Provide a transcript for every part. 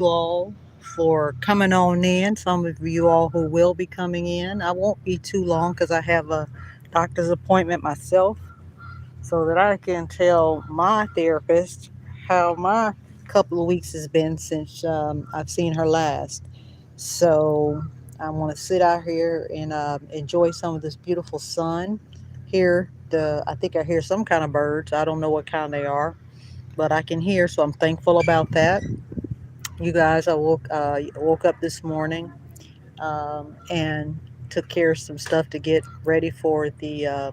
you all for coming on in. Some of you all who will be coming in. I won't be too long because I have a doctor's appointment myself so that I can tell my therapist how my couple of weeks has been since I've seen her last. So I want to sit out here and enjoy some of this beautiful sun. I think I hear some kind of birds. I don't know what kind they are, but I can hear, so I'm thankful about that. You guys, I woke up this morning and took care of some stuff to get ready for the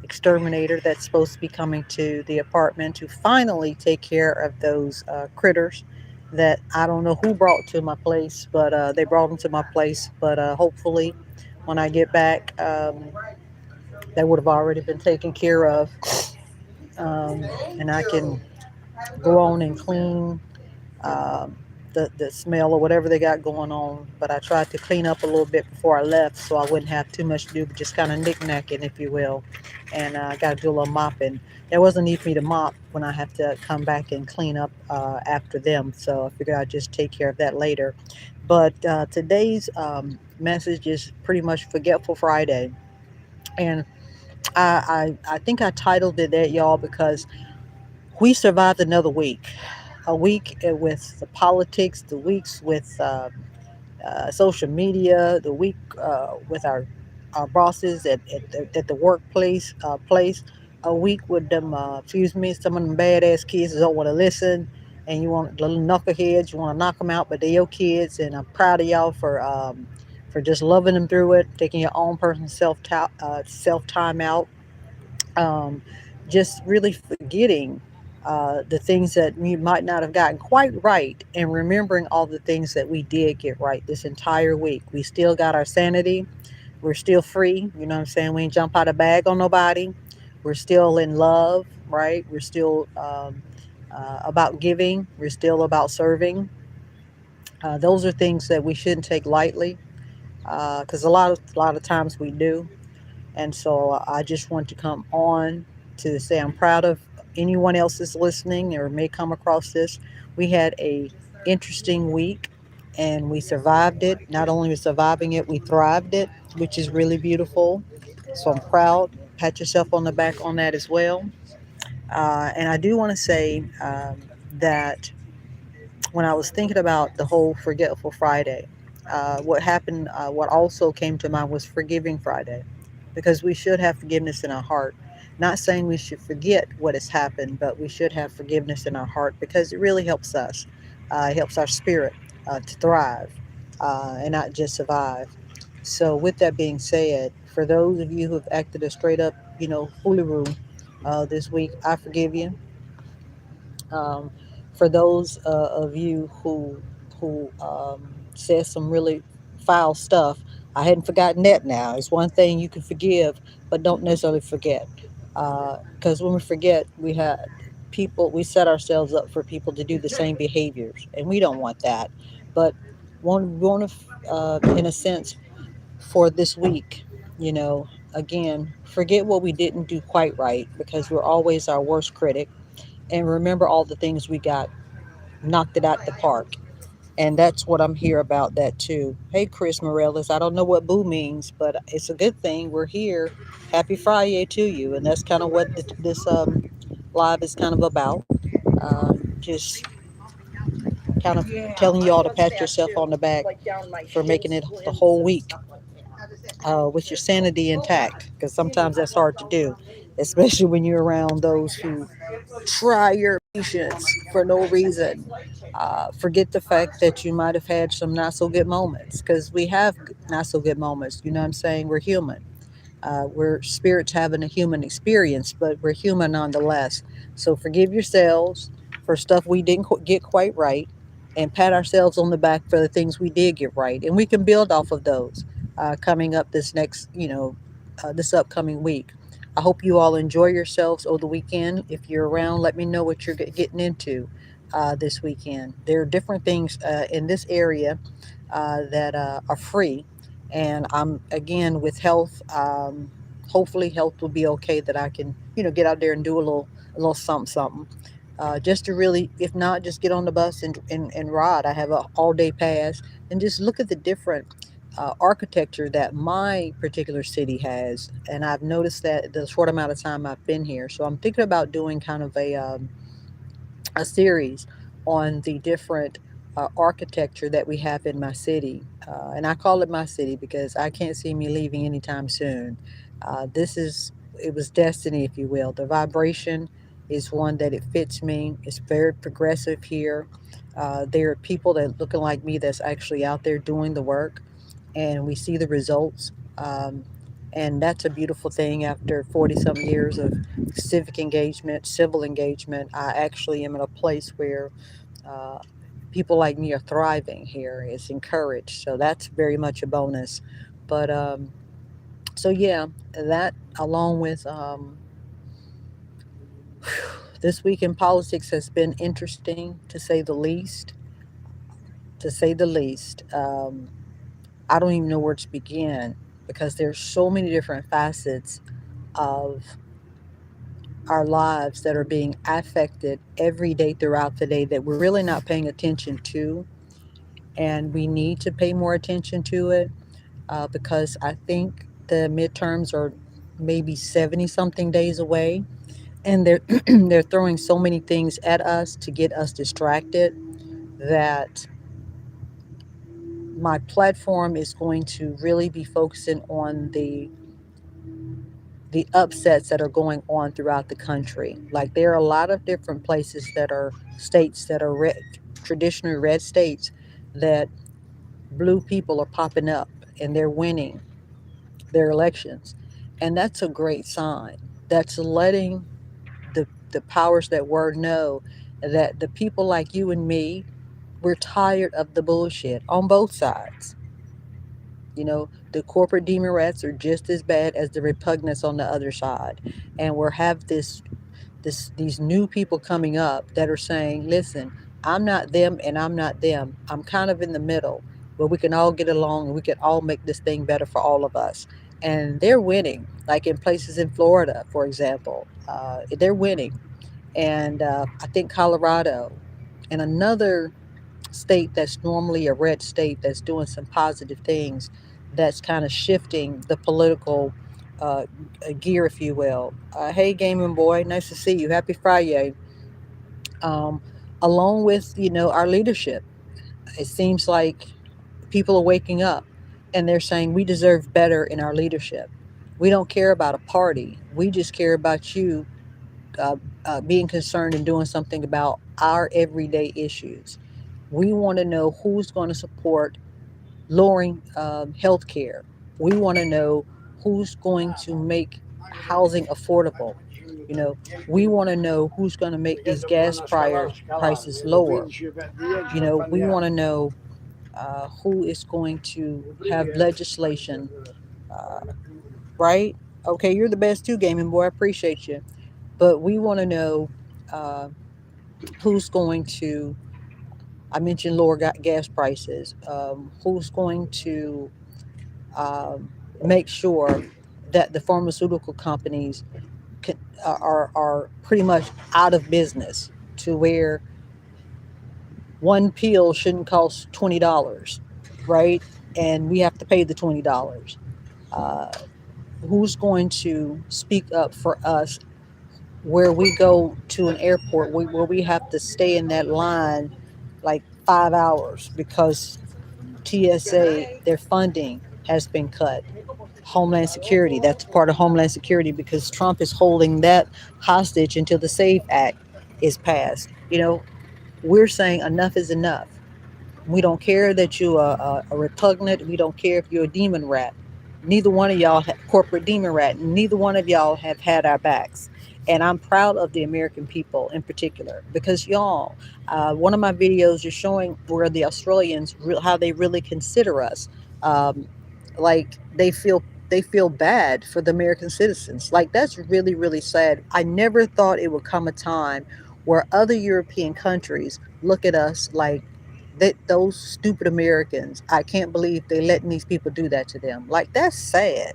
exterminator that's supposed to be coming to the apartment to finally take care of those critters that I don't know who brought to my place, but they brought them to my place. But hopefully, when I get back, they would have already been taken care of, and I can go on and clean um, the smell or whatever they got going on. But I tried to clean up a little bit before I left so I wouldn't have too much to do, but just kind of knick-knacking, if you will. And I got to do a little mopping. There wasn't need for me to mop when I have to come back and clean up after them. So I figured I'd just take care of that later. But today's message is pretty much Forgetful Friday. And I think I titled it that, y'all, because we survived another week. A week with the politics, the weeks with social media, the week with our bosses at the workplace, a week with them, excuse me, some of them badass kids that don't want to listen, and you want little knuckleheads, you want to knock them out, but they're your kids, and I'm proud of y'all for just loving them through it, taking your own personal self time out, um, just really forgetting the things that we might not have gotten quite right and remembering all the things that we did get right this entire week. We still got our sanity. We're still free. You know what I'm saying? We ain't jump out of bag on nobody. We're still in love, right? We're still about giving. We're still about serving. Those are things that we shouldn't take lightly because a lot of times we do. And so I just want to come on to say I'm proud of anyone else that's listening or may come across this. We had a interesting week and we survived it. Not only we surviving it, we thrived it, which is really beautiful. So I'm proud. Pat yourself on the back on that as well. And I do want to say that when I was thinking about the whole Forgetful Friday, what also came to mind was Forgiving Friday, because we should have forgiveness in our heart. Not saying we should forget what has happened, but we should have forgiveness in our heart because it really helps us. It helps our spirit to thrive and not just survive. So, with that being said, for those of you who have acted a straight up, foolaroo this week, I forgive you. Um, for those of you who said some really foul stuff, I hadn't forgotten that. Now it's one thing you can forgive, but don't necessarily forget, because when we forget, we set ourselves up for people to do the same behaviors, and we don't want that. But want to, in a sense, for this week, you know, again, forget what we didn't do quite right because we're always our worst critic, and remember all the things we got, knocked it out the park. And that's what I'm here about that too. Hey, Chris Morales, I don't know what boo means, but it's a good thing we're here. Happy Friday to you. And that's kind of what this live is kind of about. Just kind of telling you all to pat yourself on the back for making it the whole week with your sanity intact, because sometimes that's hard to do, especially when you're around those who try your patience for no reason. Forget the fact that you might have had some not so good moments, because we have not so good moments. You know what I'm saying? We're human. We're spirits having a human experience, but we're human nonetheless. So forgive yourselves for stuff we didn't get quite right, and pat ourselves on the back for the things we did get right, and we can build off of those coming up this upcoming week. I hope you all enjoy yourselves over the weekend. If you're around, let me know what you're getting into this weekend. There are different things in this area that are free, and I'm again with health. Hopefully, health will be okay. That I can, get out there and do a little something, something. just to really, if not, just get on the bus and ride. I have a all day pass and just look at the different architecture that my particular city has. And I've noticed that the short amount of time I've been here. So I'm thinking about doing kind of a series on the different architecture that we have in my city. And I call it my city because I can't see me leaving anytime soon. It was destiny, if you will. The vibration is one that it fits me. It's very progressive here. There are people that looking like me that's actually out there doing the work, and we see the results. And that's a beautiful thing. After 40 some years of civic engagement, civil engagement, I actually am in a place where uh, people like me are thriving here. It's encouraged. So that's very much a bonus. But so, yeah, that along with this week in politics has been interesting to say the least. To say the least. I don't even know where to begin because there's so many different facets of our lives that are being affected every day throughout the day that we're really not paying attention to. And we need to pay more attention to it because I think the midterms are maybe 70 something days away. And they're, they're throwing so many things at us to get us distracted that my platform is going to really be focusing on the upsets that are going on throughout the country. Like there are a lot of different places that are states that are red, traditionally red states, that blue people are popping up and they're winning their elections. And that's a great sign. That's letting the powers that were know that the people like you and me, we're tired of the bullshit on both sides. You know, the corporate demon rats are just as bad as the repugnance on the other side. And we're have these new people coming up that are saying, listen, I'm not them and I'm not them. I'm kind of in the middle where we can all get along and we can all make this thing better for all of us. And they're winning, like in places in Florida, for example. They're winning. And I think Colorado and another state that's normally a red state that's doing some positive things, that's kind of shifting the political uh, gear, if you will. Hey, Gaming Boy, nice to see you. Happy Friday. Um, Along with, you know, our leadership, it seems like people are waking up and they're saying we deserve better in our leadership. We don't care about a party. We just care about you uh, being concerned and doing something about our everyday issues. We want to know who's going to support lowering health care. We want to know who's going to make housing affordable. You know, we want to know who's going to make these prices lower. You know, we want to know who is going to have legislation, uh, right? Okay, you're the best too, Gaming Boy. I appreciate you. But we want to know uh, who's going to, I mentioned lower gas prices, who's going to um, make sure that the pharmaceutical companies can, are pretty much out of business to where one pill shouldn't cost $20, right? And we have to pay the $20. Uh, who's going to speak up for us where we go to an airport where we have to stay in that line like 5 hours because TSA, their funding has been cut. Homeland Security, that's part of Homeland Security because Trump is holding that hostage until the SAVE Act is passed. You know, we're saying enough is enough. We don't care that you are a repugnant. We don't care if you're a demon rat. Neither one of y'all, corporate demon rat, neither one of y'all have had our backs. And I'm proud of the American people in particular because y'all, one of my videos is showing where the Australians, how they really consider us. Um, like they feel bad for the American citizens. Like that's really, really sad. I never thought it would come a time where other European countries look at us like that those stupid Americans. I can't believe they're letting these people do that to them. Like that's sad.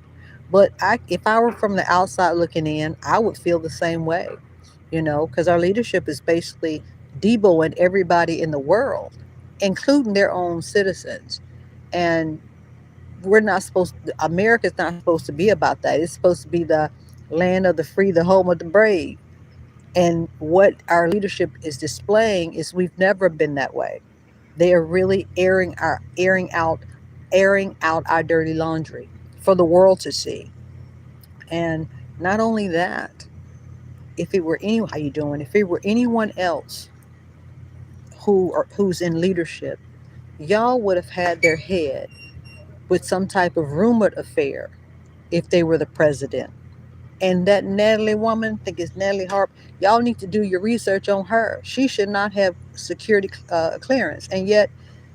But if I were from the outside looking in, I would feel the same way. because our leadership is basically deboing everybody in the world, including their own citizens. And we're not supposed America's not supposed to be about that. It's supposed to be the land of the free, the home of the brave. And what our leadership is displaying is we've never been that way. They are really airing out our dirty laundry for the world to see. And not only that, if it were any how you doing, if it were anyone else who's in leadership, y'all would have had their head with some type of rumored affair if they were the president. And that Natalie woman, I think it's Natalie Harp, y'all need to do your research on her. She should not have security clearance. And yet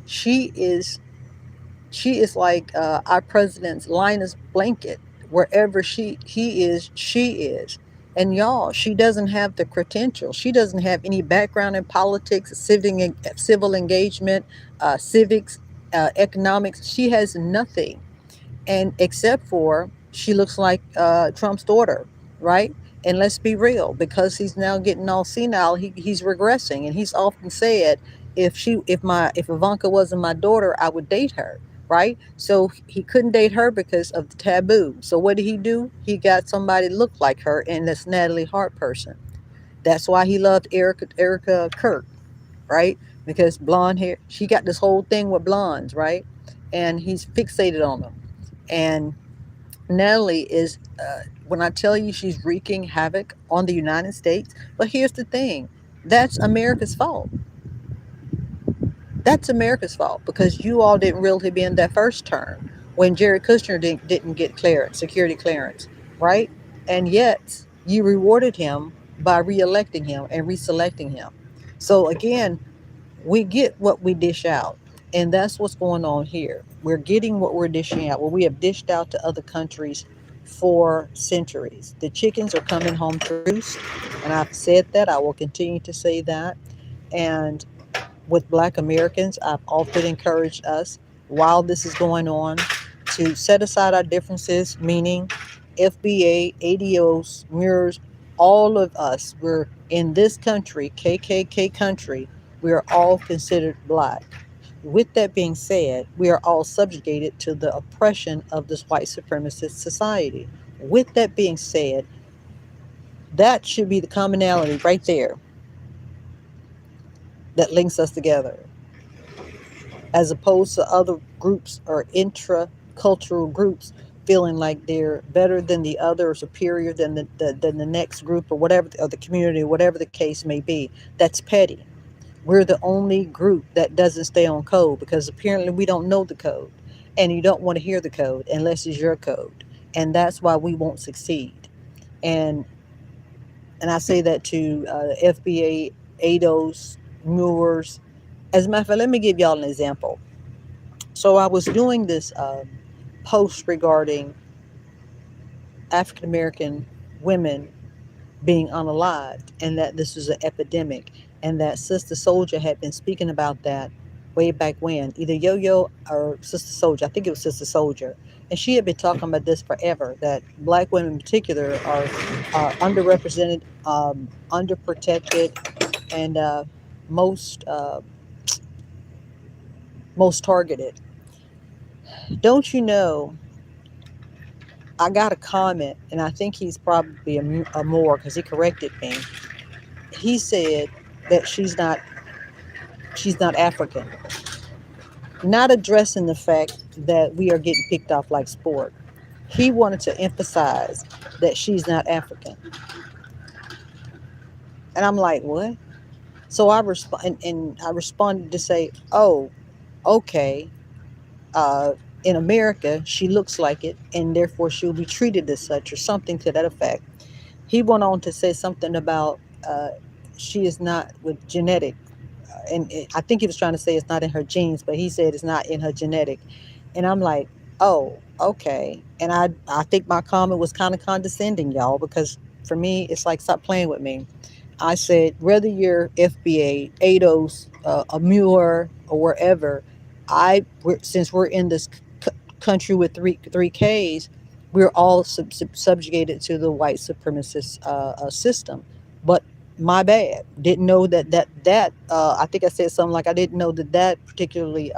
she is she is like our president's Linus blanket. Wherever he is, she is. And y'all, she doesn't have the credential. She doesn't have any background in politics, civil engagement, civics, economics. She has nothing, and except for she looks like Trump's daughter, right? And let's be real, because he's now getting all senile, he's regressing, and he's often said, if Ivanka wasn't my daughter, I would date her, right? So he couldn't date her because of the taboo. So what did he do? He got somebody that looked like her, and that's Natalie Hart person. That's why he loved Erica Kirk, right? Because blonde hair, she got this whole thing with blondes, right? And he's fixated on them. And Natalie is, when I tell you she's wreaking havoc on the United States, but here's the thing, that's America's fault. That's America's fault because you all didn't really be in that first term when Jared Kushner didn't get clearance, security clearance, right? And yet you rewarded him by reelecting him and reselecting him. So again, we get what we dish out. And that's what's going on here. We're getting what we're dishing out, what we have dished out to other countries for centuries. The chickens are coming home to roost. And I've said that. I will continue to say that. And with Black Americans, I've often encouraged us while this is going on to set aside our differences, meaning FBA, ADOs, mirrors, all of us, we're in this country, KKK country, we are all considered Black. With that being said, we are all subjugated to the oppression of this white supremacist society. With that being said, that should be the commonality right there that links us together, as opposed to other groups or intra-cultural groups feeling like they're better than the other or superior than the next group or whatever, or the community, whatever the case may be. That's petty. We're the only group that doesn't stay on code because apparently we don't know the code, and you don't want to hear the code unless it's your code, and that's why we won't succeed. And and I say that to FBA, ADOS, Moors. As a matter of fact, let me give y'all an example. So I was doing this post regarding African American women being unalived, and that this was an epidemic, and that Sister Soldier had been speaking about that way back when, either Yo-Yo or Sister Soldier. I think it was Sister Soldier, and she had been talking about this forever. That Black women in particular are underrepresented, underprotected, and most most targeted. Don't you know? I got a comment, and I think he's probably a more because he corrected me. He said that she's not African, not addressing the fact that we are getting picked off like sport. He wanted to emphasize that she's not African, and I'm like, what? So I responded to say, oh, okay. Uh, in America, she looks like it, and therefore she'll be treated as such, or something to that effect. He went on to say something about she is not with genetic, I think he was trying to say it's not in her genes, but he said it's not in her genetic. And I'm like, oh, okay. And I think my comment was kind of condescending, y'all, because for me, it's like, stop playing with me. I said, whether you're FBA, ADOS, a Muir, or wherever, since we're in this country with three Ks, we're all subjugated to the white supremacist system. But My bad. Didn't know that I think I said something like I didn't know that particularly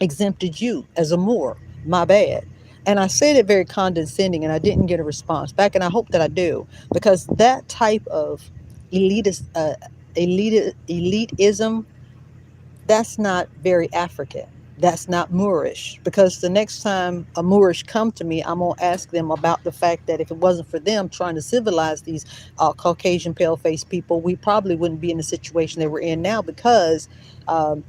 exempted you as a Moor. My bad. And I said it very condescending, and I didn't get a response back, and I hope that I do, because that type of elitist elitism, that's not very African. That's not Moorish. Because the next time a Moorish come to me, I'm gonna ask them about the fact that if it wasn't for them trying to civilize these Caucasian pale-faced people, we probably wouldn't be in the situation that we're in now. Because um,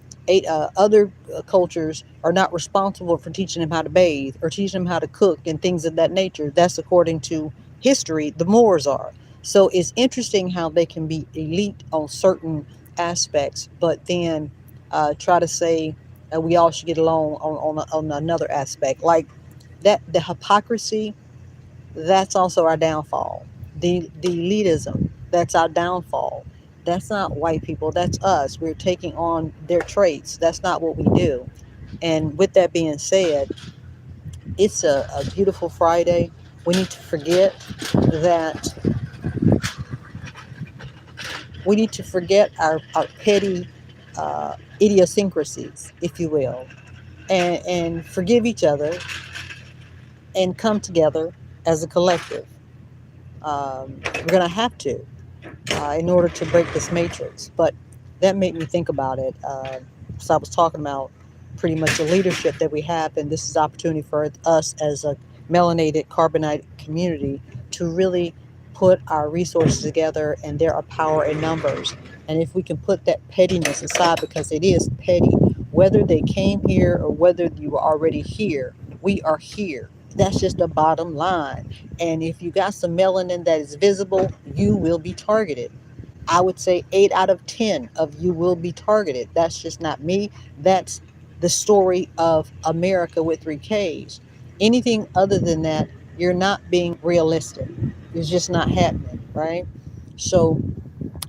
other cultures are not responsible for teaching them how to bathe or teaching them how to cook and things of that nature. That's according to history. The Moors are. So it's interesting how they can be elite on certain aspects, but then try to say we all should get along on another aspect. Like that, the hypocrisy, that's also our downfall. The elitism, that's our downfall. That's not white people, that's us. We're taking on their traits. That's not what we do. And with that being said, it's a beautiful Friday. We need to forget that we need to forget our petty idiosyncrasies, if you will, and forgive each other and come together as a collective. We're going to have to in order to break this matrix. But that made me think about it. So I was talking about pretty much the leadership that we have, and this is opportunity for us as a melanated, carbonated community to really put our resources together, and there are power in numbers. And if we can put that pettiness aside, because it is petty, whether they came here or whether you were already here, we are here. That's just the bottom line. And if you got some melanin that is visible, you will be targeted. I would say 8 out of 10 of you will be targeted. That's just not me. That's the story of America with 3Ks. Anything other than that, you're not being realistic. It's just not happening, right? So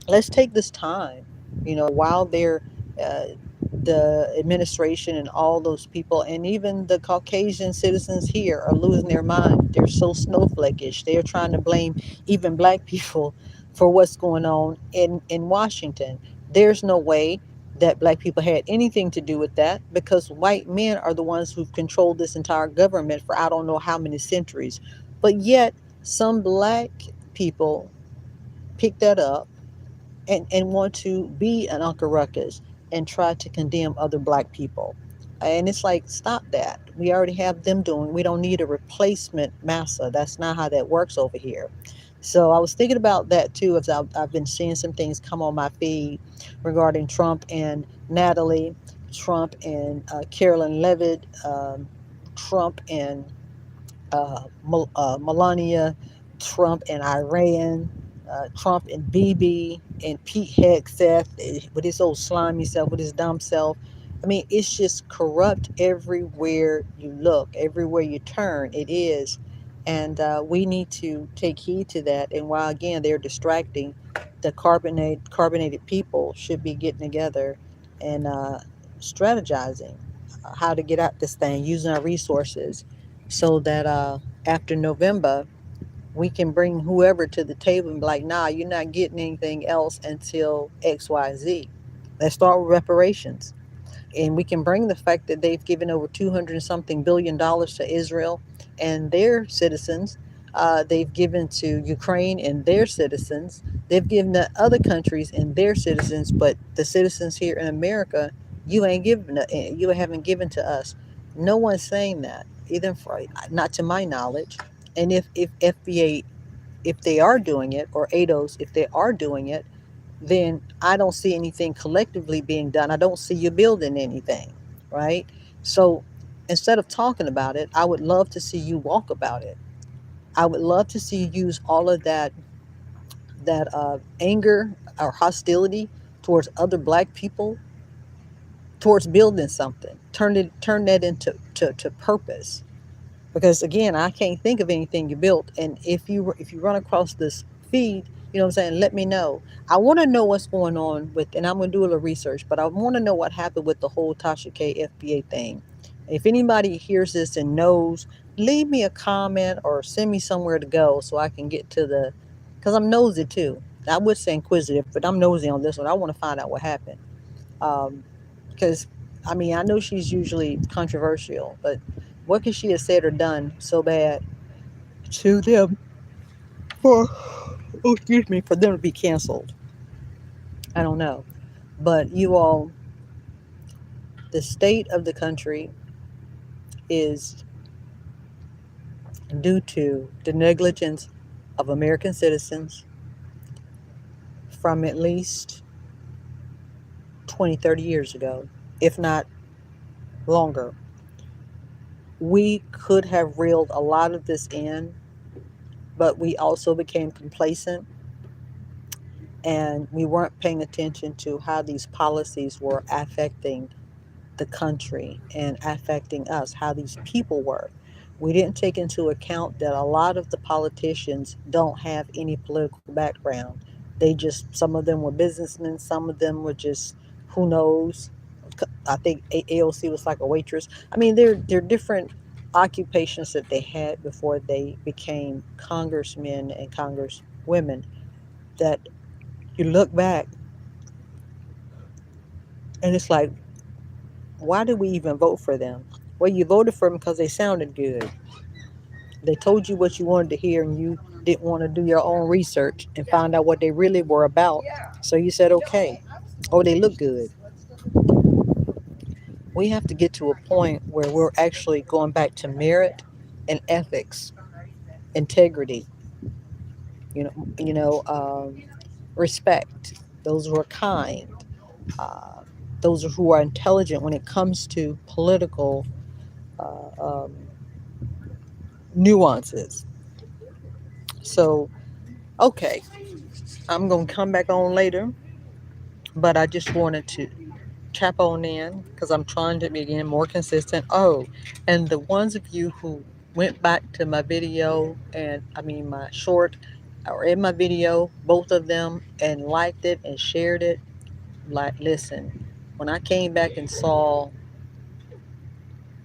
let's take this time, while they're uh, the administration and all those people, and even the Caucasian citizens here are losing their mind. They're so snowflakish. They're trying to blame even black people for what's going on in Washington. There's no way that black people had anything to do with that, because white men are the ones who've controlled this entire government for I don't know how many centuries. But yet, some black people pick that up and want to be an Uncle Ruckus and try to condemn other black people. And it's like, stop that. We already have them doing. We don't need a replacement massa. That's not how that works over here. So I was thinking about that too, as I've been seeing some things come on my feed regarding Trump and Natalie, Trump and Carolyn Levitt, Trump and Melania, Trump and Iran, Trump and Bibi, and Pete Hegseth with his old slimy self, with his dumb self. I mean, it's just corrupt everywhere you look, everywhere you turn. It is. And we need to take heed to that. And while, again, they're distracting, the carbonated people should be getting together and strategizing how to get at this thing, using our resources so that after November, we can bring whoever to the table and be like, nah, you're not getting anything else until XYZ. Let's start with reparations. And we can bring the fact that they've given over 200 something $billion to Israel and their citizens. They've given to Ukraine and their citizens. They've given to other countries and their citizens, but the citizens here in America, you haven't given to us. No one's saying that, either for, not to my knowledge. And if FBA, if they are doing it, or ADOS, if they are doing it, then I don't see anything collectively being done. I don't see you building anything, right? So instead of talking about it, I would love to see you walk about it. I would love to see you use all of that anger or hostility towards other black people towards building something. Turn that into to purpose. Because again, I can't think of anything you built. And if you run across this feed, you know what I'm saying, let me know. I want to know what's going on with, and I'm going to do a little research, but I want to know what happened with the whole Tasha K FBA thing. If anybody hears this and knows, leave me a comment or send me somewhere to go so I can get to the, because I'm nosy too. I would say inquisitive, but I'm nosy on this one. I want to find out what happened. Um, because I mean, I know she's usually controversial, but what could she have said or done so bad to them for, oh, excuse me, for them to be canceled? I don't know. But you all, the state of the country is due to the negligence of American citizens from at least 20, 30 years ago, if not longer. We could have reeled a lot of this in, but we also became complacent and we weren't paying attention to how these policies were affecting the country and affecting us, how these people were. We didn't take into account that a lot of the politicians don't have any political background. They just, some of them were businessmen, some of them were just, who knows. I think AOC was like a waitress. I mean, they're different occupations that they had before they became congressmen and congresswomen, that you look back and it's like, why did we even vote for them? Well, you voted for them because they sounded good. They told you what you wanted to hear, and you didn't want to do your own research and find out what they really were about. So you said, okay. Oh, they look good. We have to get to a point where we're actually going back to merit and ethics, integrity, you know, respect. Those who are kind, uh, those who are intelligent when it comes to political nuances. So, okay, I'm going to come back on later, but I just wanted to tap on in because I'm trying to be again more consistent. Oh, and the ones of you who went back to my video, and I mean my short, or in my video, both of them, and liked it and shared it, like, listen, when I came back and saw,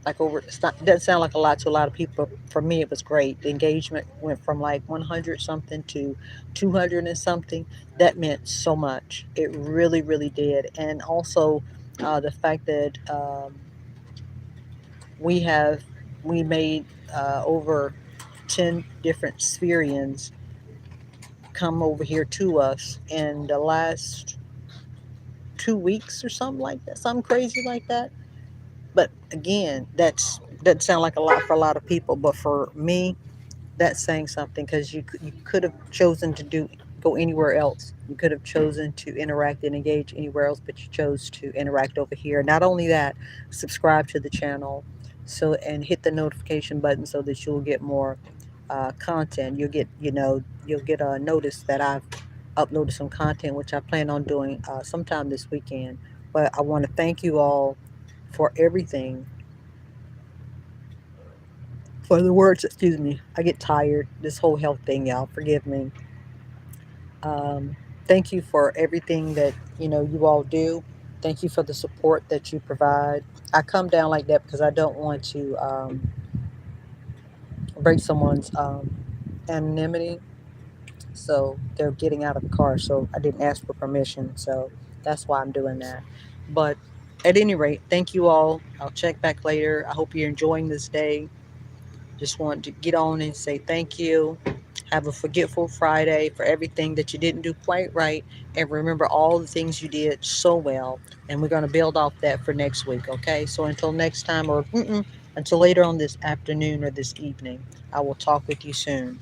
like, over, it doesn't sound like a lot to a lot of people, but for me it was great. The engagement went from like 100 something to 200 and something. That meant so much. It really, really did. And also the fact that we have we made over 10 different Spherians come over here to us in the last 2 weeks or something like that, something crazy like that. But again, that's doesn't sound like a lot for a lot of people, but for me, that's saying something, because you could have chosen to go anywhere else. You could have chosen to interact and engage anywhere else, but you chose to interact over here. Not only that, subscribe to the channel, so, and hit the notification button so that you'll get more content. You'll get a notice that I've uploaded some content, which I plan on doing sometime this weekend. But I want to thank you all for everything, for the words. Excuse me, I get tired. This whole health thing, y'all. Forgive me. Um, Thank you for everything that you all do. Thank you for the support that you provide. I come down like that because I don't want to break someone's anonymity. So they're getting out of the car. So I didn't ask for permission. So that's why I'm doing that. But at any rate, thank you all. I'll check back later. I hope you're enjoying this day. Just want to get on and say thank you. Have a forgetful Friday for everything that you didn't do quite right. And remember all the things you did so well. And we're going to build off that for next week. Okay. So until next time, or until later on this afternoon or this evening, I will talk with you soon.